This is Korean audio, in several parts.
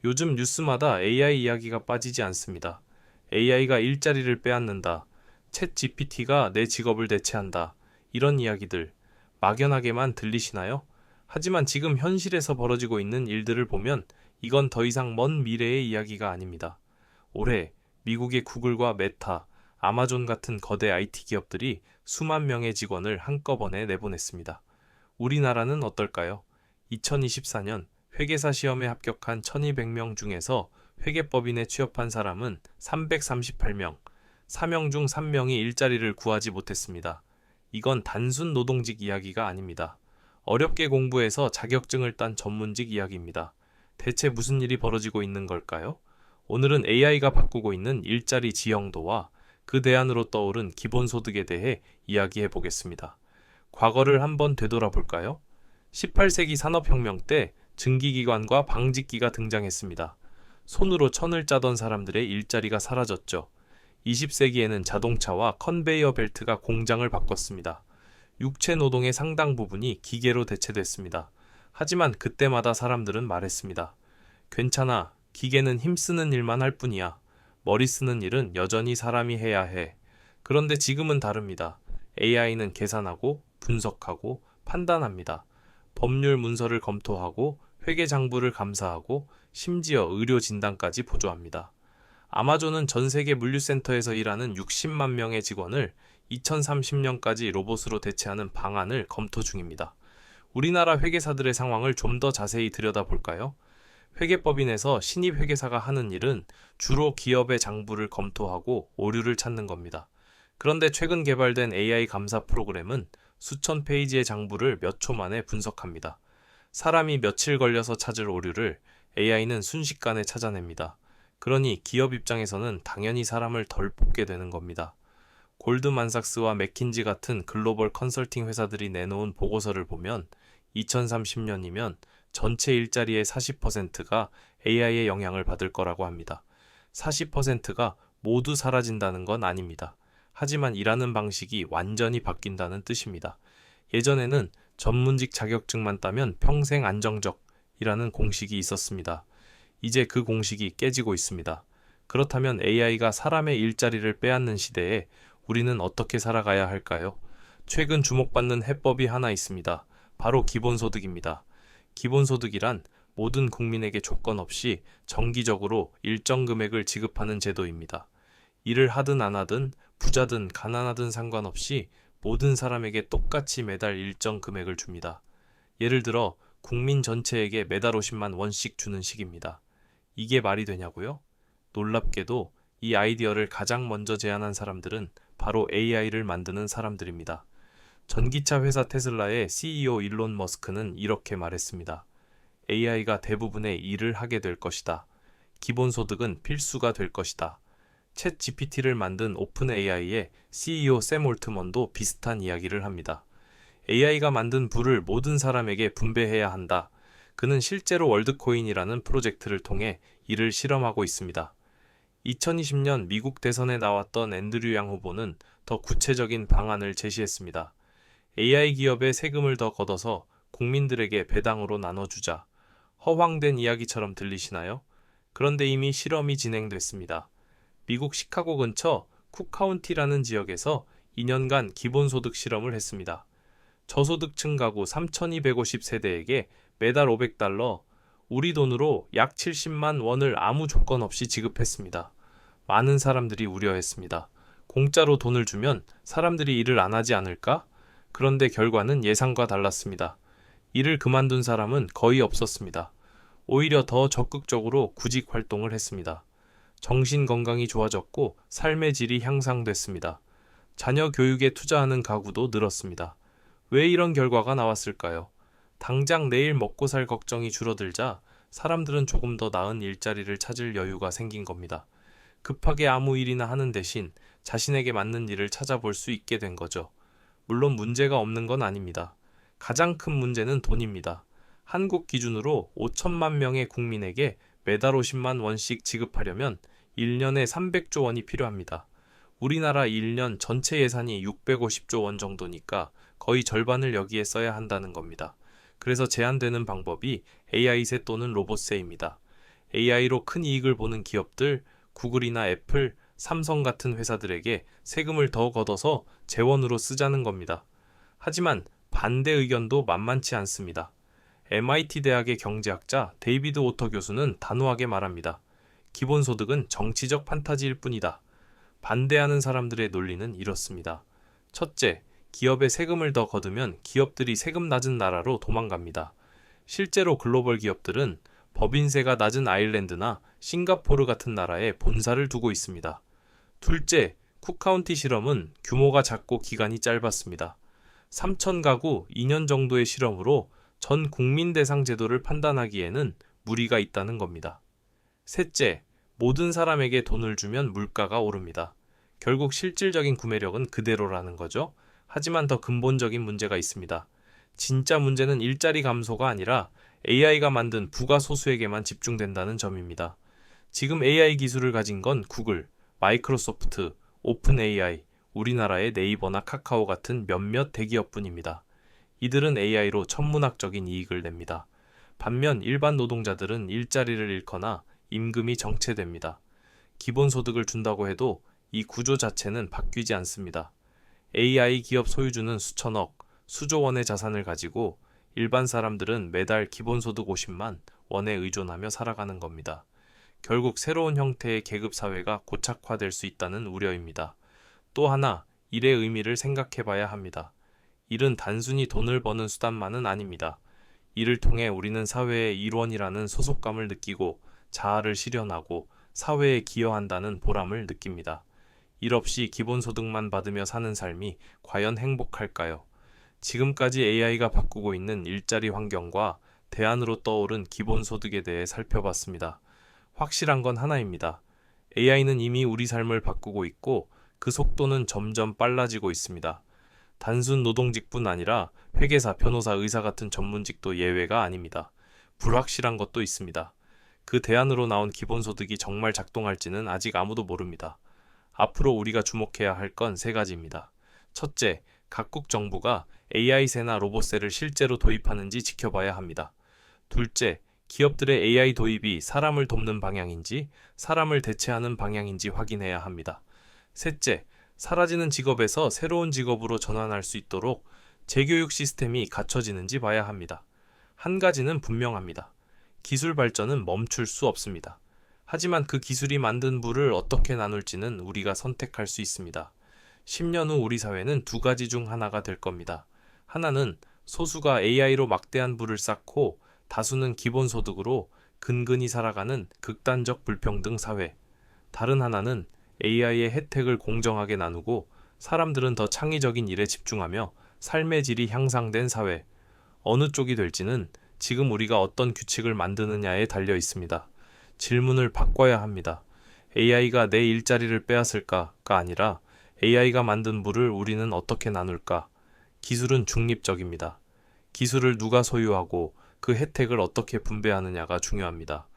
요즘 뉴스마다 AI 이야기가 빠지지 않습니다. AI가 일자리를 빼앗는다. 챗 GPT가 내 직업을 대체한다. 이런 이야기들 막연하게만 들리시나요? 하지만 지금 현실에서 벌어지고 있는 일들을 보면 이건 더 이상 먼 미래의 이야기가 아닙니다. 올해 미국의 구글과 메타, 아마존 같은 거대 IT 기업들이 수만 명의 직원을 한꺼번에 내보냈습니다. 우리나라는 어떨까요? 2024년 회계사 시험에 합격한 1200명 중에서 회계법인에 취업한 사람은 338명, 4명 중 3명이 일자리를 구하지 못했습니다. 이건 단순 노동직 이야기가 아닙니다. 어렵게 공부해서 자격증을 딴 전문직 이야기입니다. 대체 무슨 일이 벌어지고 있는 걸까요? 오늘은 AI가 바꾸고 있는 일자리 지형도와 그 대안으로 떠오른 기본소득에 대해 이야기해 보겠습니다. 과거를 한번 되돌아볼까요? 18세기 산업혁명 때 증기기관과 방직기가 등장했습니다. 손으로 천을 짜던 사람들의 일자리가 사라졌죠. 20세기에는 자동차와 컨베이어 벨트가 공장을 바꿨습니다. 육체 노동의 상당 부분이 기계로 대체됐습니다. 하지만 그때마다 사람들은 말했습니다. 괜찮아, 기계는 힘쓰는 일만 할 뿐이야. 머리 쓰는 일은 여전히 사람이 해야 해. 그런데 지금은 다릅니다. AI는 계산하고, 분석하고, 판단합니다. 법률 문서를 검토하고, 회계 장부를 감사하고, 심지어 의료 진단까지 보조합니다. 아마존은 전 세계 물류센터에서 일하는 60만 명의 직원을 2030년까지 로봇으로 대체하는 방안을 검토 중입니다. 우리나라 회계사들의 상황을 좀 더 자세히 들여다볼까요? 회계법인에서 신입 회계사가 하는 일은 주로 기업의 장부를 검토하고 오류를 찾는 겁니다. 그런데 최근 개발된 AI 감사 프로그램은 수천 페이지의 장부를 몇 초 만에 분석합니다. 사람이 며칠 걸려서 찾을 오류를 AI는 순식간에 찾아냅니다. 그러니 기업 입장에서는 당연히 사람을 덜 뽑게 되는 겁니다. 골드만삭스와 맥킨지 같은 글로벌 컨설팅 회사들이 내놓은 보고서를 보면 2030년이면 전체 일자리의 40%가 AI의 영향을 받을 거라고 합니다. 40%가 모두 사라진다는 건 아닙니다. 하지만 일하는 방식이 완전히 바뀐다는 뜻입니다. 예전에는 전문직 자격증만 따면 평생 안정적이라는 공식이 있었습니다. 이제 그 공식이 깨지고 있습니다. 그렇다면 AI가 사람의 일자리를 빼앗는 시대에 우리는 어떻게 살아가야 할까요? 최근 주목받는 해법이 하나 있습니다. 바로 기본소득입니다. 기본소득이란 모든 국민에게 조건 없이 정기적으로 일정 금액을 지급하는 제도입니다. 일을 하든 안 하든 부자든 가난하든 상관없이 모든 사람에게 똑같이 매달 일정 금액을 줍니다. 예를 들어 국민 전체에게 매달 50만 원씩 주는 식입니다. 이게 말이 되냐고요? 놀랍게도 이 아이디어를 가장 먼저 제안한 사람들은 바로 AI를 만드는 사람들입니다. 전기차 회사 테슬라의 CEO 일론 머스크는 이렇게 말했습니다. AI가 대부분의 일을 하게 될 것이다. 기본소득은 필수가 될 것이다. 챗 GPT를 만든 오픈 AI의 CEO 샘 올트먼도 비슷한 이야기를 합니다. AI가 만든 부를 모든 사람에게 분배해야 한다. 그는 실제로 월드코인이라는 프로젝트를 통해 이를 실험하고 있습니다. 2020년 미국 대선에 나왔던 앤드류 양 후보는 더 구체적인 방안을 제시했습니다. AI 기업의 세금을 더 걷어서 국민들에게 배당으로 나눠주자. 허황된 이야기처럼 들리시나요? 그런데 이미 실험이 진행됐습니다. 미국 시카고 근처 쿡카운티라는 지역에서 2년간 기본소득 실험을 했습니다. 저소득층 가구 3,250세대에게 매달 $500, 우리 돈으로 약 70만 원을 아무 조건 없이 지급했습니다. 많은 사람들이 우려했습니다. 공짜로 돈을 주면 사람들이 일을 안 하지 않을까? 그런데 결과는 예상과 달랐습니다. 일을 그만둔 사람은 거의 없었습니다. 오히려 더 적극적으로 구직 활동을 했습니다. 정신 건강이 좋아졌고 삶의 질이 향상됐습니다. 자녀 교육에 투자하는 가구도 늘었습니다. 왜 이런 결과가 나왔을까요? 당장 내일 먹고 살 걱정이 줄어들자 사람들은 조금 더 나은 일자리를 찾을 여유가 생긴 겁니다. 급하게 아무 일이나 하는 대신 자신에게 맞는 일을 찾아볼 수 있게 된 거죠. 물론 문제가 없는 건 아닙니다. 가장 큰 문제는 돈입니다. 한국 기준으로 5천만 명의 국민에게 매달 50만 원씩 지급하려면 1년에 300조 원이 필요합니다. 우리나라 1년 전체 예산이 650조 원 정도니까 거의 절반을 여기에 써야 한다는 겁니다. 그래서 제안되는 방법이 AI세 또는 로봇세입니다. AI로 큰 이익을 보는 기업들, 구글이나 애플, 삼성 같은 회사들에게 세금을 더 걷어서 재원으로 쓰자는 겁니다. 하지만 반대 의견도 만만치 않습니다. MIT 대학의 경제학자 데이비드 오터 교수는 단호하게 말합니다. 기본소득은 정치적 판타지일 뿐이다. 반대하는 사람들의 논리는 이렇습니다. 첫째, 기업에 세금을 더 거두면 기업들이 세금 낮은 나라로 도망갑니다. 실제로 글로벌 기업들은 법인세가 낮은 아일랜드나 싱가포르 같은 나라에 본사를 두고 있습니다. 둘째, 쿡카운티 실험은 규모가 작고 기간이 짧았습니다. 3,000가구 2년 정도의 실험으로 전 국민 대상 제도를 판단하기에는 무리가 있다는 겁니다. 셋째, 모든 사람에게 돈을 주면 물가가 오릅니다. 결국 실질적인 구매력은 그대로라는 거죠. 하지만 더 근본적인 문제가 있습니다. 진짜 문제는 일자리 감소가 아니라 AI가 만든 부가 소수에게만 집중된다는 점입니다. 지금 AI 기술을 가진 건 구글, 마이크로소프트, 오픈 AI, 우리나라의 네이버나 카카오 같은 몇몇 대기업뿐입니다. 이들은 AI로 천문학적인 이익을 냅니다. 반면 일반 노동자들은 일자리를 잃거나 임금이 정체됩니다. 기본소득을 준다고 해도 이 구조 자체는 바뀌지 않습니다. AI 기업 소유주는 수천억, 수조 원의 자산을 가지고 일반 사람들은 매달 기본소득 50만 원에 의존하며 살아가는 겁니다. 결국 새로운 형태의 계급사회가 고착화될 수 있다는 우려입니다. 또 하나, 일의 의미를 생각해 봐야 합니다. 일은 단순히 돈을 버는 수단만은 아닙니다. 이를 통해 우리는 사회의 일원이라는 소속감을 느끼고 자아를 실현하고 사회에 기여한다는 보람을 느낍니다. 일 없이 기본소득만 받으며 사는 삶이 과연 행복할까요? 지금까지 AI가 바꾸고 있는 일자리 환경과 대안으로 떠오른 기본소득에 대해 살펴봤습니다. 확실한 건 하나입니다. AI는 이미 우리 삶을 바꾸고 있고 그 속도는 점점 빨라지고 있습니다. 단순 노동직뿐 아니라 회계사, 변호사, 의사 같은 전문직도 예외가 아닙니다. 불확실한 것도 있습니다. 그 대안으로 나온 기본소득이 정말 작동할지는 아직 아무도 모릅니다. 앞으로 우리가 주목해야 할 건 세 가지입니다. 첫째, 각국 정부가 AI세나 로봇세를 실제로 도입하는지 지켜봐야 합니다. 둘째, 기업들의 AI 도입이 사람을 돕는 방향인지 사람을 대체하는 방향인지 확인해야 합니다. 셋째, 사라지는 직업에서 새로운 직업으로 전환할 수 있도록 재교육 시스템이 갖춰지는지 봐야 합니다. 한 가지는 분명합니다. 기술 발전은 멈출 수 없습니다. 하지만 그 기술이 만든 부를 어떻게 나눌지는 우리가 선택할 수 있습니다. 10년 후 우리 사회는 두 가지 중 하나가 될 겁니다. 하나는 소수가 AI로 막대한 부를 쌓고 다수는 기본소득으로 근근히 살아가는 극단적 불평등 사회. 다른 하나는 AI의 혜택을 공정하게 나누고 사람들은 더 창의적인 일에 집중하며 삶의 질이 향상된 사회. 어느 쪽이 될지는 지금 우리가 어떤 규칙을 만드느냐에 달려 있습니다. 질문을 바꿔야 합니다. AI가 내 일자리를 빼앗을까가 아니라 AI가 만든 부를 우리는 어떻게 나눌까? 기술은 중립적입니다. 기술을 누가 소유하고 그 혜택을 어떻게 분배하느냐가 중요합니다.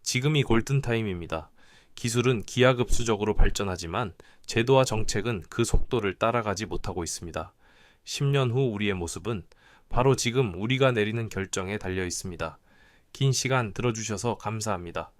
지금이 골든타임입니다. 기술은 기하급수적으로 발전하지만 제도와 정책은 그 속도를 따라가지 못하고 있습니다. 10년 후 우리의 모습은 바로 지금 우리가 내리는 결정에 달려 있습니다. 긴 시간 들어주셔서 감사합니다.